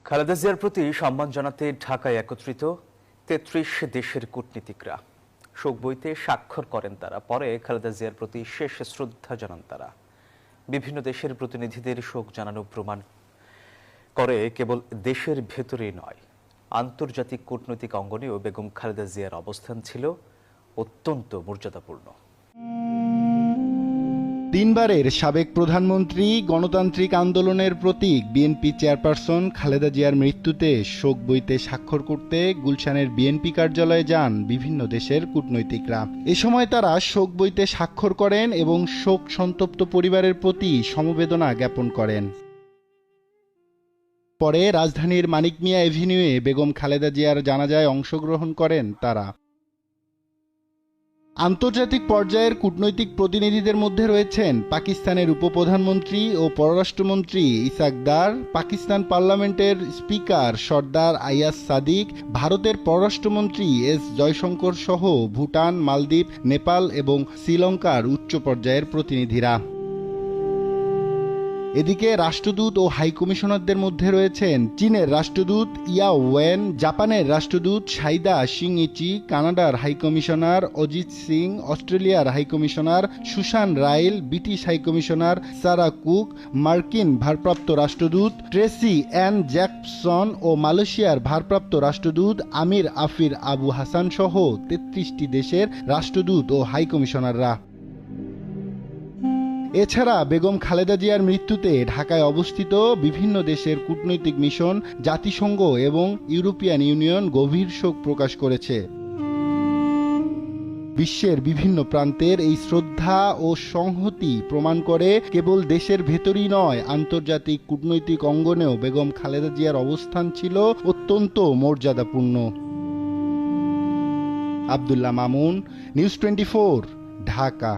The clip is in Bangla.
খালেদা জিয়ার প্রতি সম্মান জানাতে ঢাকায় একত্রিত ৩৩ দেশের কূটনীতিকরা। শোক বইতে স্বাক্ষর করেন তারা। পরে খালেদা জিয়ার প্রতি শেষ শ্রদ্ধা জানান তারা। বিভিন্ন দেশের প্রতিনিধিদের শোক জানানো প্রমাণ করে কেবল দেশের ভেতরেই নয়, আন্তর্জাতিক কূটনৈতিক অঙ্গনেও বেগম খালেদা জিয়ার অবস্থান ছিল অত্যন্ত মর্যাদাপূর্ণ। তিনবারের সাবেক প্রধানমন্ত্রী, গণতান্ত্রিক আন্দোলনের প্রতীক বিএনপি চেয়ারপারসন খালেদা জিয়ার মৃত্যুতে শোক বইতে স্বাক্ষর করতে গুলশানের বিএনপি কার্যালয়ে যান বিভিন্ন দেশের কূটনৈতিকরা। এ সময় তারা শোক বইতে স্বাক্ষর করেন এবং শোক সন্তপ্ত পরিবারের প্রতি সমবেদনা জ্ঞাপন করেন। পরে রাজধানীর মানিক মিয়া এভিনিউয়ে বেগম খালেদা জিয়ার জানাজায় অংশগ্রহণ করেন তারা। আন্তর্জাতিক পর্যায়ের কূটনৈতিক প্রতিনিধিদের মধ্যে রয়েছেন পাকিস্তানের উপপ্রধানমন্ত্রী ও পররাষ্ট্রমন্ত্রী ইসাক দার, পাকিস্তান পার্লামেন্টের স্পিকার সর্দার আইয়াজ সাদিক, ভারতের পররাষ্ট্রমন্ত্রী এস জয়শঙ্কর সহ ভুটান, মালদ্বীপ, নেপাল এবং শ্রীলঙ্কার উচ্চ পর্যায়ের প্রতিনিধিরা। এদিকে রাষ্ট্রদূত ও হাইকমিশনারদের মধ্যে রয়েছেন চীনের রাষ্ট্রদূত ইয়া ওয়েন, জাপানের রাষ্ট্রদূত সাইদা শিংইচি, কানাডার হাইকমিশনার অজিত সিং, অস্ট্রেলিয়ার high commissioner Susan Ryall, British high commissioner Sarah Cook, মার্কিন ভারপ্রাপ্ত রাষ্ট্রদূত ট্রেসি অ্যান জ্যাকসন ও মালয়েশিয়ার ভারপ্রাপ্ত রাষ্ট্রদূত আমির আফির আবু হাসান সহ ৩৩টি দেশের রাষ্ট্রদূত ও হাইকমিশনাররা। এছাড়া বেগম খালেদা জিয়ার মৃত্যুতে ঢাকায় অবস্থিত বিভিন্ন দেশের কূটনৈতিক মিশন, জাতিসংঘ এবং ইউরোপিয়ান ইউনিয়ন গভীর শোক প্রকাশ করেছে। বিশ্বের বিভিন্ন প্রান্তের এই শ্রদ্ধা ও সংহতি প্রমাণ করে কেবল দেশের ভেতরই নয়, আন্তর্জাতিক কূটনৈতিক অঙ্গনেও বেগম খালেদা জিয়ার অবস্থান ছিল অত্যন্ত মর্যাদাপূর্ণ। আব্দুল্লাহ মামুন, নিউজ 24, ঢাকা।